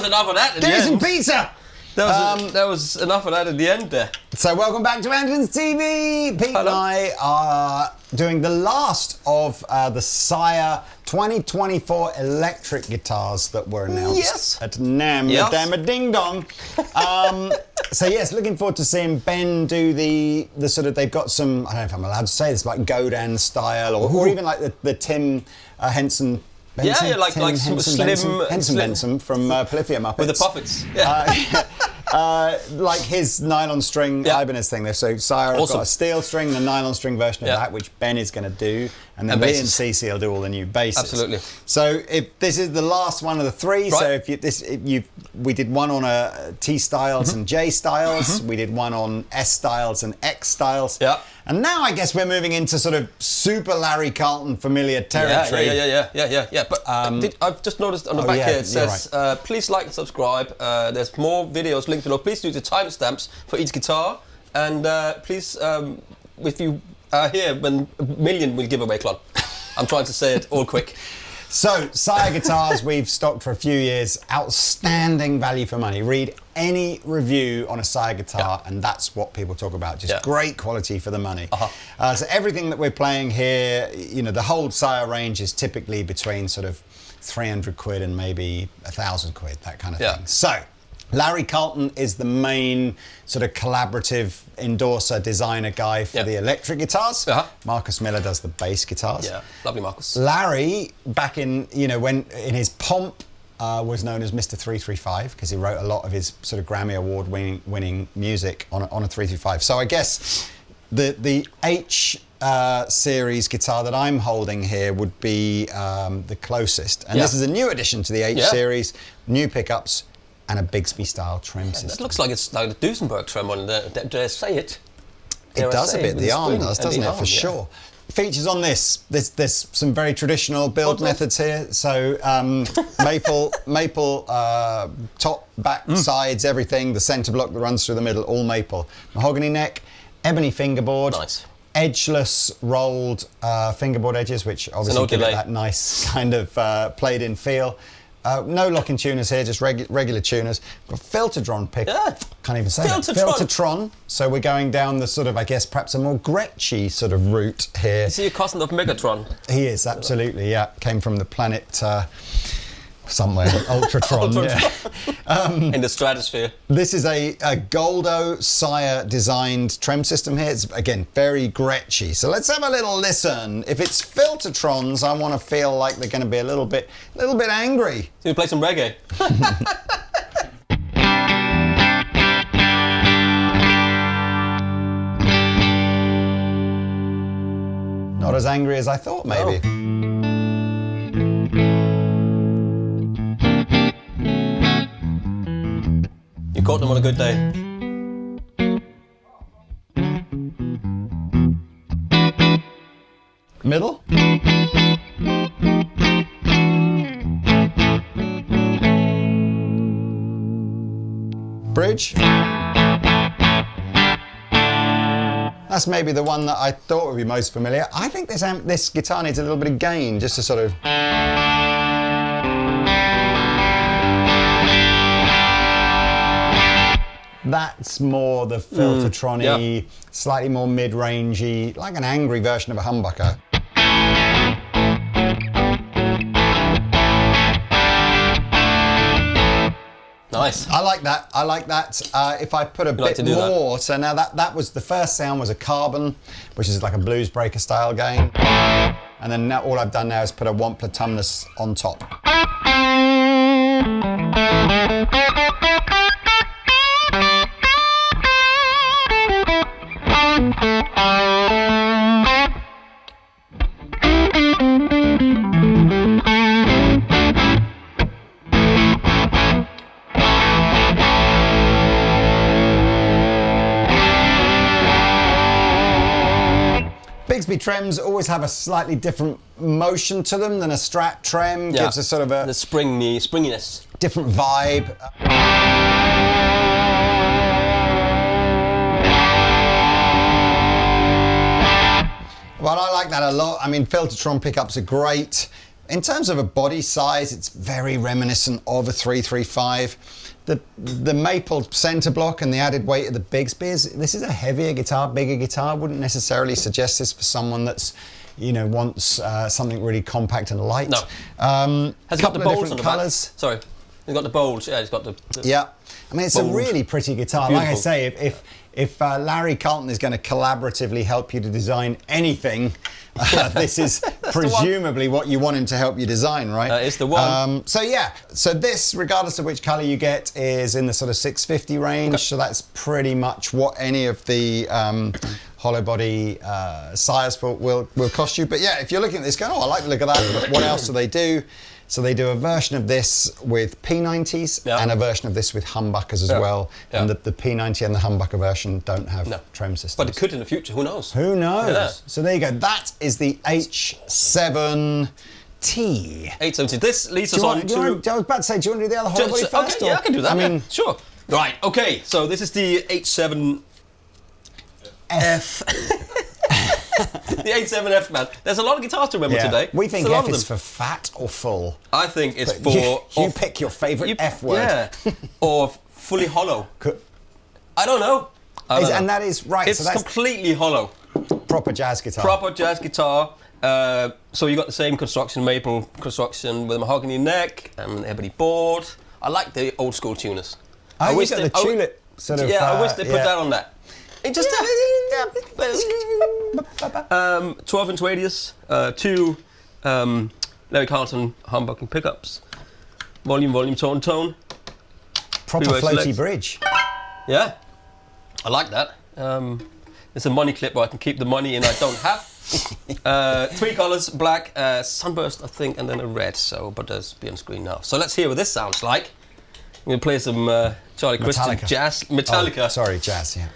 was enough of that. Give me some pizza. There was enough of that at the end there. So welcome back to Andertons TV. Pete and I are doing the last of the Sire 2024 electric guitars that were announced at NAMM. Damn a ding dong. So yes, looking forward to seeing Ben do the sort of, they've got some, I don't know if I'm allowed to say this, like Godin style or even like the Tim Henson. Benson, like Henson, slim Benson from Polyphia Muppets. With the puppets. Like his nylon string Ibanez thing there. So Sire has got a steel string and a nylon string version of that, which Ben is going to do. And then Lee and Cece will do all the new basses. Absolutely. So if this is the last one of the three, so if we did one on T styles and J styles, we did one on S styles and X styles. Yeah. And now I guess we're moving into sort of super Larry Carlton familiar territory. Yeah. But I've just noticed on the back here it says, please like and subscribe. There's more videos linked below. Please do the timestamps for each guitar. And please, if you are here, when a million we'll give away, Clon. I'm trying to say it all quick. So, Sire guitars we've stocked for a few years. Outstanding value for money. Read any review on a Sire guitar and that's what people talk about. Just great quality for the money. So everything that we're playing here, you know, the whole Sire range is typically between sort of 300 quid and maybe 1,000 quid, that kind of thing. So, Larry Carlton is the main sort of collaborative endorser, designer guy for the electric guitars. Marcus Miller does the bass guitars. Yeah, lovely Marcus. Larry, back in, you know, when in his pomp, was known as Mr. 335 because he wrote a lot of his sort of Grammy Award winning music on a 335. So I guess the H series guitar that I'm holding here would be the closest. And this is a new addition to the H series, new pickups, and a Bigsby style trem system. It looks like it's like the Duesenberg trem on the, dare I say it? It does a bit, the arm does, doesn't it, for sure. Features on this, there's some very traditional build methods here. So maple top, back, sides, everything. The centre block that runs through the middle, all maple. Mahogany neck, ebony fingerboard. Nice. Edgeless rolled fingerboard edges, which obviously give it that nice kind of played-in feel. No locking tuners here, just regular tuners. Got Filtertron pick. Can't even say that. Filtertron. So we're going down the sort of, I guess, perhaps a more Gretschy sort of route here. Is he a cousin of Megatron? He is, absolutely, yeah. Came from the planet somewhere, Ultratron. In the stratosphere. This is a Goldo Sire designed trem system here. It's, again, very Gretschy. So let's have a little listen. If it's Filtertrons, I want to feel like they're going to be a little bit angry. So you play some reggae? Not as angry as I thought, maybe. You caught them on a good day. Middle? Bridge? That's maybe the one that I thought would be most familiar. I think this guitar needs a little bit of gain, just to sort of... That's more the Filtertron-y, slightly more mid-rangey, like an angry version of a humbucker. Nice. I like that. I like that. If I put a bit more, so now that was the first sound was a carbon, which is like a blues breaker style gain, and then now all I've done now is put a Wampler Tumnus on top. Bigsby trems always have a slightly different motion to them than a Strat trem. Gives a sort of a... the springiness. Different vibe. Well, I like that a lot. I mean, Filtertron pickups are great. In terms of a body size, it's very reminiscent of a 335. The maple centre block and the added weight of the Bigsby this is a heavier guitar, bigger guitar. Wouldn't necessarily suggest this for someone that's, you know, wants something really compact and light. No. Has it got the bowls on the colours? Sorry, it's got the bowls. Yeah, it's got the yeah. I mean, it's a really pretty guitar. Beautiful. Like I say, if Larry Carlton is going to collaboratively help you to design anything, this is presumably what you want him to help you design, right? It's the one. So yeah, so this, regardless of which colour you get, is in the sort of 650 range. Okay. So that's pretty much what any of the hollow body Sires will cost you. But yeah, if you're looking at this going, oh, I like the look of that, but what else do they do? So they do a version of this with P90s and a version of this with humbuckers as well. Yeah. And the P90 and the humbucker version don't have trem systems. But it could in the future, who knows? Who knows? Yeah. So there you go. That is the H7T. H7T. This leads us on to... I was about to say, do you want to do the other hollow body first? Okay, yeah, I can do that. I mean, sure. Right, okay. So this is the H7F. The H7F, man. There's a lot of guitars to remember today. We think F is for fat or full. I think it's for... You pick your favourite F word. Yeah. Or fully hollow. I don't know. And that is right. It's completely hollow. Proper jazz guitar. Proper jazz guitar. So you got the same construction, maple construction with a mahogany neck and ebony board. I like the old school tuners. I wish the tulip sort of... Yeah, I wish they put that on that. It just 12-inch radius, 2 Larry Carlton humbucking pickups, volume, tone. Proper floaty bridge. Yeah, I like that. It's a money clip where I can keep the money in I don't have. 3 colours, black, sunburst I think, and then a red. So, but there's be on screen now. So let's hear what this sounds like. I'm gonna play some Charlie Christian jazz, Metallica. Oh, sorry, jazz. Yeah.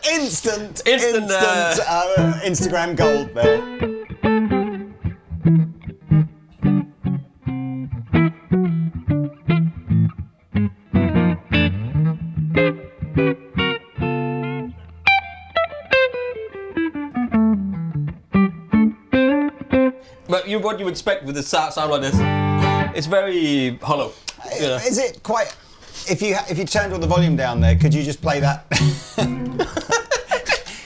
Instant Instagram gold there. But what you expect with the sound like this? It's very hollow. You know? Is it quite? If you turned all the volume down there, could you just play that?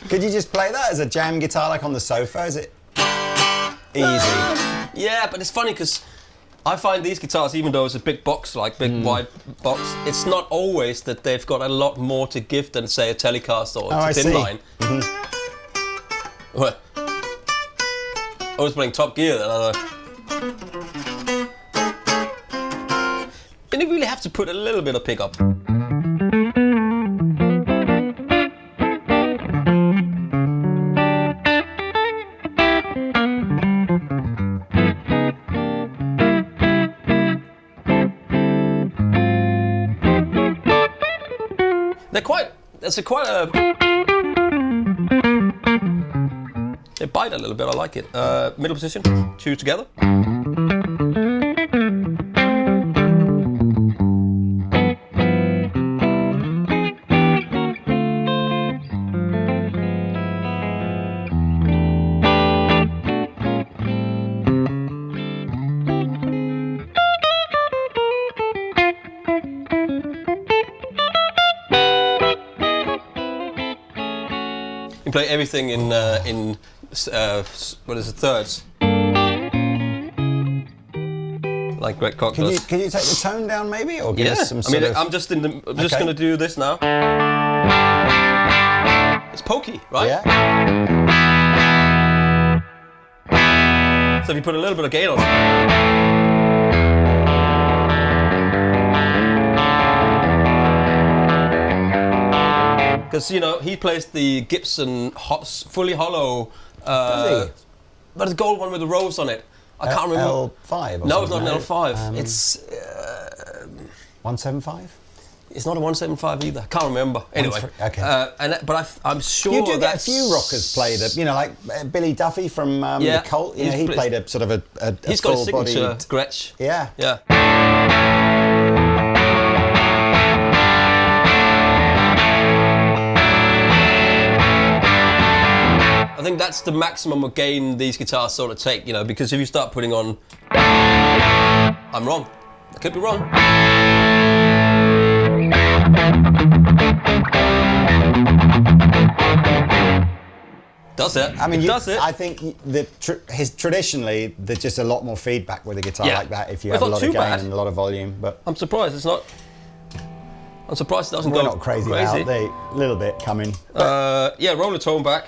Could you just play that as a jam guitar, like on the sofa? Is it easy? Yeah, but it's funny because I find these guitars, even though it's a big box, like big wide box, it's not always that they've got a lot more to give than say a Telecaster or a thin line. What? I was playing Top Gear then, I don't know. And you really have to put a little bit of pickup. They bite a little bit, I like it. Middle position, 2 together. You play everything in what is it, thirds? Like Greg Koch does. Can you take the tone down maybe, or give us some sort of... I'm just going to do this now. It's pokey, right? Yeah. So if you put a little bit of gain on it. Because, you know, he plays the Gibson fully hollow, does he? but the gold one with the rose on it. I can't remember. L5? No, it's not an L5. It's... 175? It's not a 175 either. I can't remember. Anyway. Okay. I'm sure you do get a few rockers play the, you know, like Billy Duffy from the Cult. You know, he played a sort of a he's got a signature Gretsch. Yeah. Yeah. that's the maximum of gain these guitars sort of take, you know, because if you start putting on... I'm wrong. I could be wrong. Does it? I mean, does it. I think traditionally there's just a lot more feedback with a guitar like that if you have a lot of gain and a lot of volume. But I'm surprised it's not. I'm surprised it doesn't go We're not crazy out. They a little bit coming. Yeah, roll the tone back.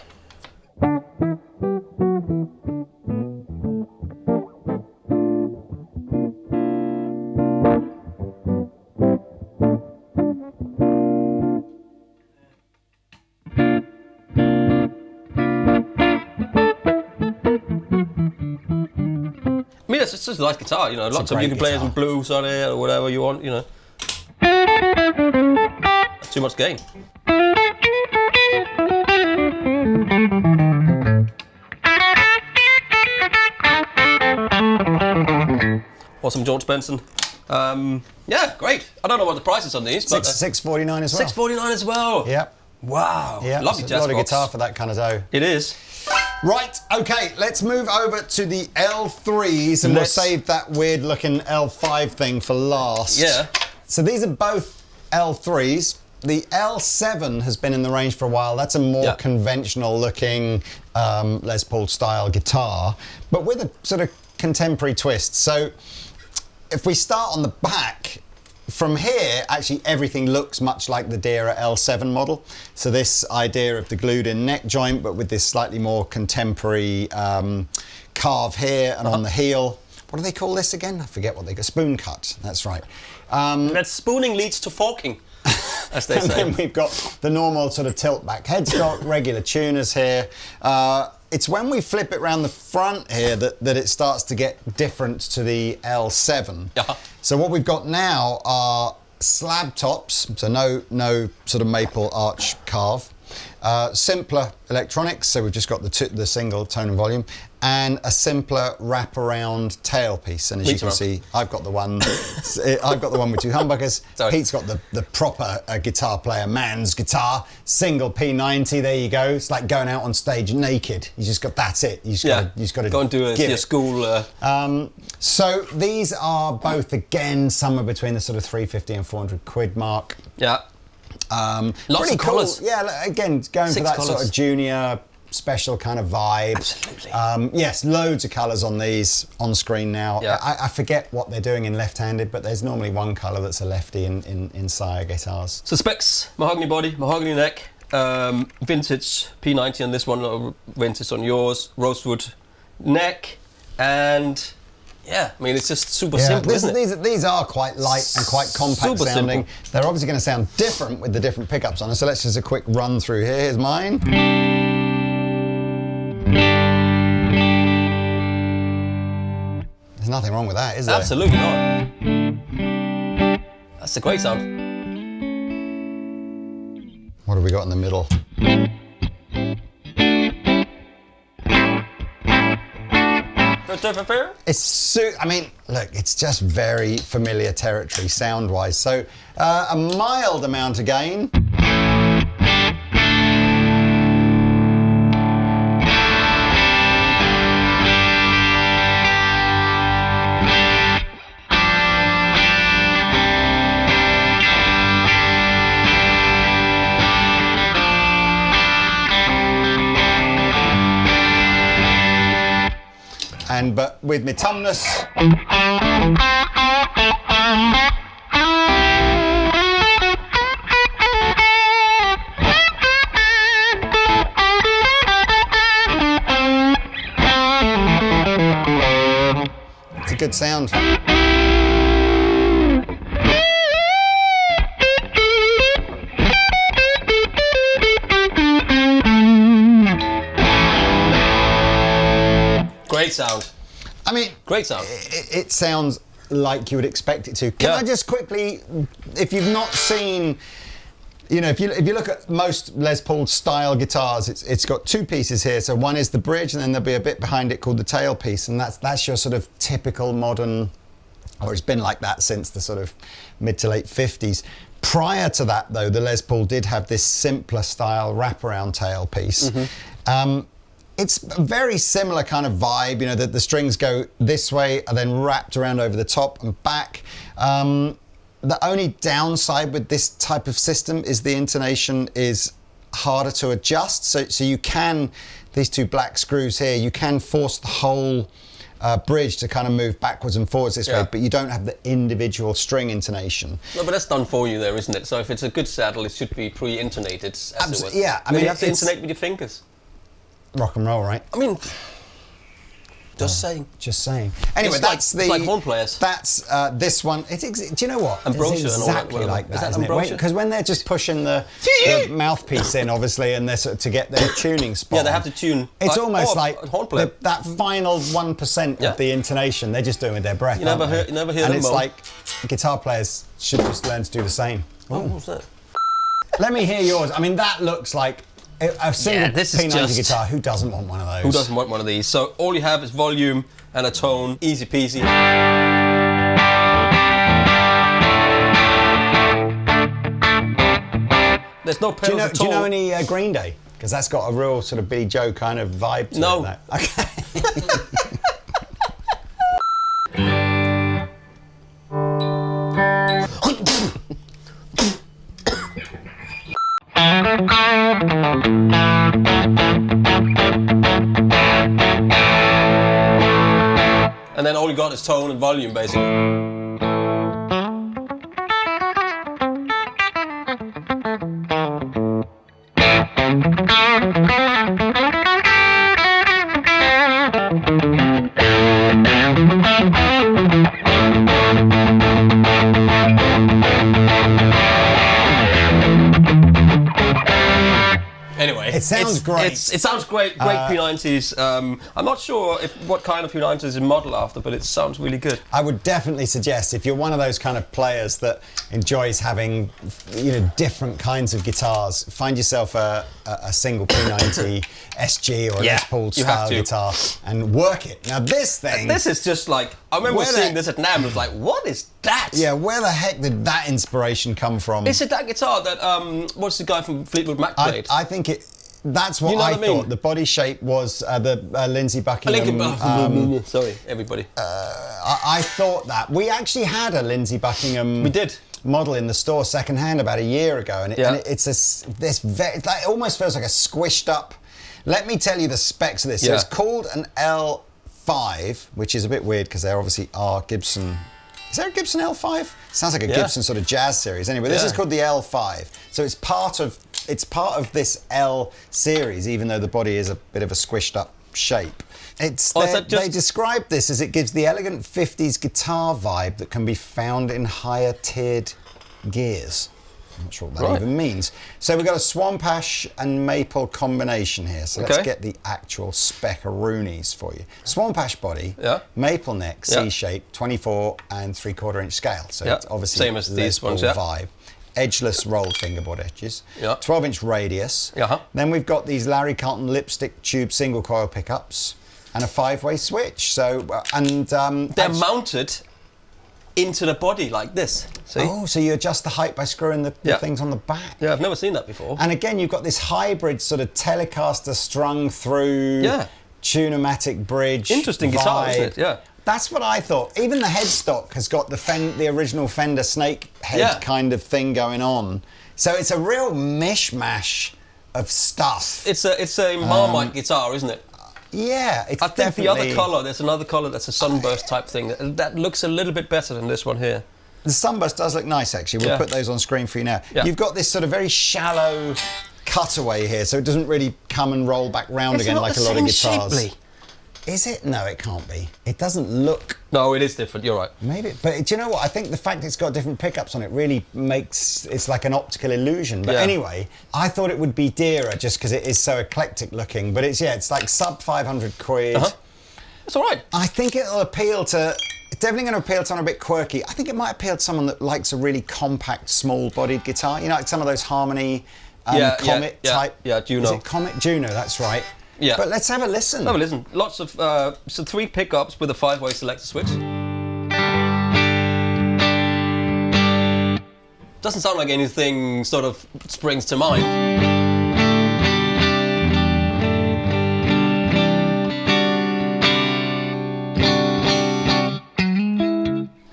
I mean, it's just a nice guitar, you know. Lots of you can play with blues on it or whatever you want, you know. Too much gain. Awesome, George Benson. Yeah, great. I don't know what the price is on these, but $649 as well. $649 as well. Yep. Wow. Yeah, lovely jazz box. A lot of guitar for that kind of dough. It is. Right, okay, let's move over to the L3s and we'll save that weird looking L5 thing for last. Yeah. So these are both L3s. The L7 has been in the range for a while. That's a more conventional looking Les Paul style guitar, but with a sort of contemporary twist. So if we start on the back, from here, actually everything looks much like the Deere L7 model. So this idea of the glued in neck joint, but with this slightly more contemporary carve here and on the heel. What do they call this again? I forget what they call spoon cut. That's right. That spooning leads to forking, as they say. And then we've got the normal sort of tilt back headstock, regular tuners here. It's when we flip it around the front here that it starts to get different to the L7. So what we've got now are slab tops, so no sort of maple arch carve. Simpler electronics, so we've just got the single tone and volume, and a simpler wraparound tailpiece. And as you can see, I've got the one. I've got the one with two humbuckers. Pete's got the proper guitar player man's guitar, single P90. There you go. It's like going out on stage naked. You just got that's it. You just got to go and do your school. So these are both again somewhere between the sort of 350 and 400 quid mark. Yeah. Lots of colours. Yeah, again, going for that sort of junior special kind of vibe. Absolutely. Yes, loads of colours on these on screen now. Yeah. I forget what they're doing in left-handed, but there's normally one colour that's a lefty in Sire guitars. So specs, mahogany body, mahogany neck, vintage P90 on this one, or vintage on yours, rosewood neck, and yeah, I mean, it's just super simple, isn't it? These are quite light and quite compact super sounding. Simple. They're obviously going to sound different with the different pickups on it, so let's just a quick run through here. Here's mine. There's nothing wrong with that, is there? Absolutely not. That's a great sound. What have we got in the middle? It's I mean, look, it's just very familiar territory sound-wise. So a mild amount of gain. But with my tumness, it's a good sound. Great sound. I mean, great sound. It sounds like you would expect it to. Can I just quickly, if you've not seen, you know, if you look at most Les Paul style guitars, it's got two pieces here. So one is the bridge, and then there'll be a bit behind it called the tailpiece, and that's your sort of typical modern, or it's been like that since the sort of mid to late 50s. Prior to that, though, the Les Paul did have this simpler style wraparound tailpiece. It's a very similar kind of vibe, you know, that the strings go this way and then wrapped around over the top and back. The only downside with this type of system is the intonation is harder to adjust. So you can, these two black screws here, you can force the whole bridge to kind of move backwards and forwards this way, but you don't have the individual string intonation. No, but that's done for you there, isn't it? So if it's a good saddle, it should be pre-intonated, as it were. Yeah, I mean, you have to intonate with your fingers. Rock and roll, right? I mean, just saying. Just saying. Anyway, it's like horn players. That's this one. Do you know what? Ambrosia it's exactly and all that, like that, that isn't it? Because when they're just pushing the mouthpiece in, obviously, and they're sort of to get their tuning spot. Yeah, they have to tune. It's almost like horn player. that final 1% of the intonation. They're just doing with their breath. You never hear and them. It's like guitar players should just learn to do the same. Oh, what's that? Let me hear yours. I mean, that looks like a single P90 guitar. Who doesn't want one of those? Who doesn't want one of these? So all you have is volume and a tone, easy peasy. There's no pedals at all. Do you know any Green Day? Because that's got a real sort of Billy Joe kind of vibe to it. No. Okay. And then all you got is tone and volume, basically. Anyway, it sounds great. It sounds great. Great P90s. I'm not sure what kind of P90s is model after, but it sounds really good. I would definitely suggest if you're one of those kind of players that enjoys having, different kinds of guitars, find yourself a single P90 SG or a Les Paul style guitar and work it. Now this thing, this is just like, I remember seeing this at NAMM. I was like, what is that? Yeah, where the heck did that inspiration come from? Is it that guitar that what's the guy from Fleetwood Mac played? I think that's what I thought. The body shape was the Lindsey Buckingham. Sorry, everybody. I thought that. We actually had a Lindsey Buckingham. We did. Model in the store secondhand about a year ago, and it almost feels like a squished up. Let me tell you the specs of this. So it's called an L5, which is a bit weird because there obviously are Gibson. Is there a Gibson L5? Sounds like a Gibson sort of jazz series. Anyway, this is called the L5. So it's part of this L series, even though the body is a bit of a squished up shape. They describe this as it gives the elegant 50s guitar vibe that can be found in higher tiered gears. I'm not sure what that even means. So we've got a swamp ash and maple combination here. So let's get the actual spec-a-roonies for you. Swamp ash body, maple neck, C-shape, 24 and 3/4 inch scale. So it's obviously same as these ones, vibe. Edgeless rolled fingerboard edges. 12-inch radius. Then we've got these Larry Carlton lipstick tube single coil pickups and a 5-way switch. So they're mounted into the body like this. See? Oh, so you adjust the height by screwing the things on the back. Yeah, I've never seen that before. And again, you've got this hybrid sort of Telecaster strung through Tune-o-matic bridge. Interesting guitar, isn't it? Yeah. That's what I thought. Even the headstock has got the original Fender snake head kind of thing going on. So it's a real mishmash of stuff. It's a Marmite guitar, isn't it? Yeah, I think the other colour, there's another colour that's a sunburst type thing. That looks a little bit better than this one here. The sunburst does look nice, actually. We'll put those on screen for you now. Yeah. You've got this sort of very shallow cutaway here, so it doesn't really come and roll back round again like a lot of guitars. Shapely. Is it? No, it can't be. It doesn't look... No, it is different, you're right. Maybe, but do you know what? I think the fact it's got different pickups on it really makes... It's like an optical illusion. But anyway, I thought it would be dearer just because it is so eclectic looking. But it's like sub 500 quid. That's all right. I think it'll appeal to... It's definitely going to appeal to someone a bit quirky. I think it might appeal to someone that likes a really compact, small-bodied guitar. You know, like some of those Harmony Comet type... Yeah, Juno. Is it Comet? Juno, that's right. Yeah. But let's have a listen. Have a listen. Lots of, so 3 pickups with a 5-way selector switch. Doesn't sound like anything sort of springs to mind.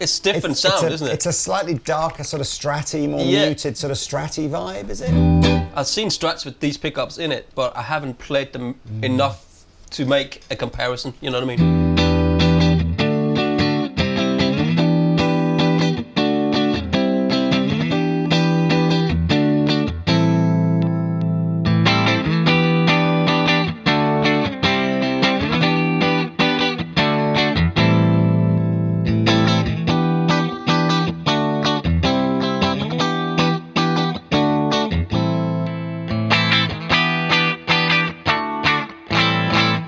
It's different sound, isn't it? It's a slightly darker, sort of stratty, more muted sort of stratty vibe, is it? I've seen strats with these pickups in it, but I haven't played them enough to make a comparison. You know what I mean?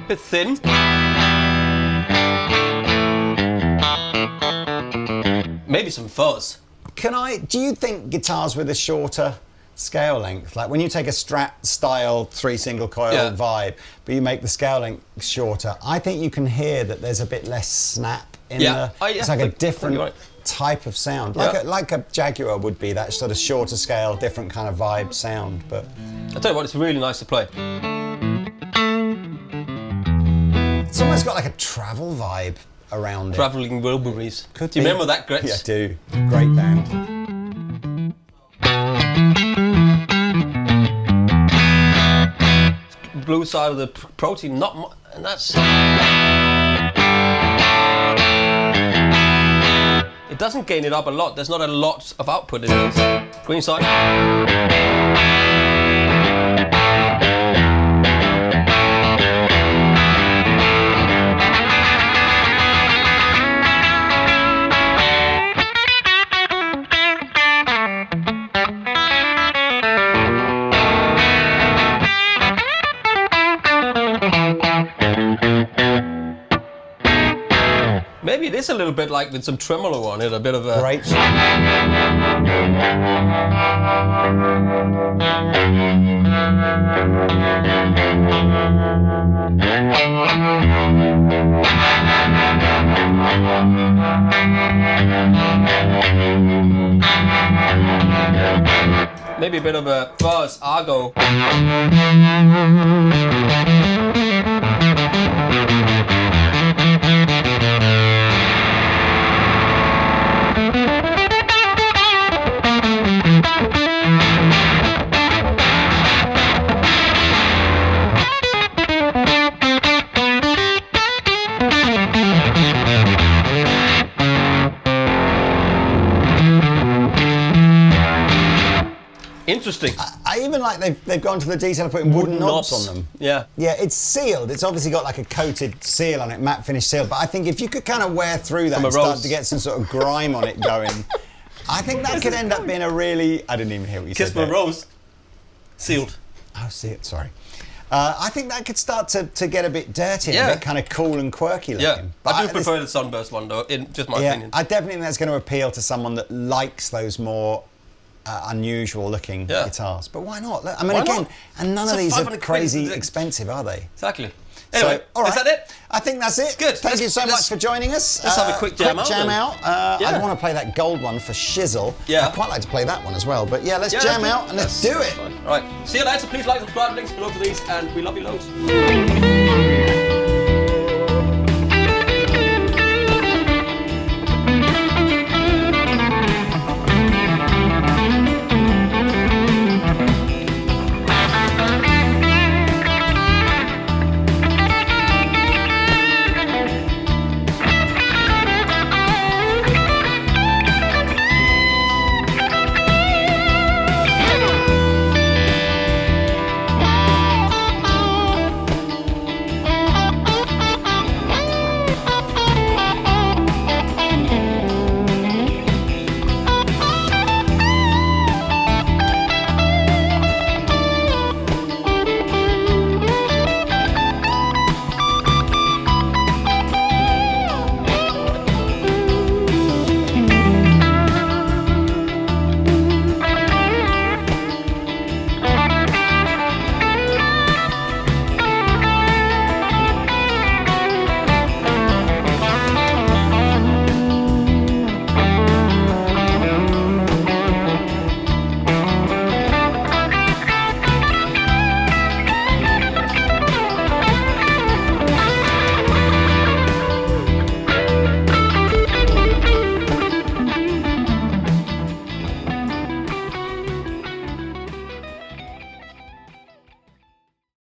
Bit thin. Maybe some fuzz. Do you think guitars with a shorter scale length, like when you take a Strat style 3 single coil vibe, but you make the scale length shorter, I think you can hear that there's a bit less snap in it's like a different type of sound, like a Jaguar would be, that sort of shorter scale, different kind of vibe sound. But I tell you what, it's really nice to play. It's almost got like a travel vibe around it. Travelling Wilburys. Do you remember that, Gretz? Yeah, I do. Great band. Blue side of the protein, not much, and that's... It doesn't gain it up a lot. There's not a lot of output in this. Green side. Maybe it is a little bit like with some tremolo on it, a bit of a... Great. Maybe a bit of a fuzz, argo. Interesting. I even like they've gone to the detail of putting wooden knobs on them. Yeah. Yeah, it's sealed. It's obviously got like a coated seal on it, matte finish seal. But I think if you could kind of wear through that and start to get some sort of grime on it going, I think that could end up being a really... I didn't even hear what you said. Kiss for a rose. Sealed. Oh, sealed. Sorry. I think that could start to get a bit dirty, and a bit kind of cool and quirky looking. Yeah, but I do prefer the Sunburst one though, in just my opinion. I definitely think that's going to appeal to someone that likes those more unusual looking guitars. But why not? I mean, and none of these are crazy expensive, are they? Exactly. Anyway, so, all right. Is that it? I think that's it. Good. Thank you so much for joining us. Let's have a quick jam out. I want to play that gold one for Shizzle. Yeah. I'd quite like to play that one as well. But yeah, let's jam out and let's do it. All right. See you later. Please like, subscribe, links below for these, and we love you loads.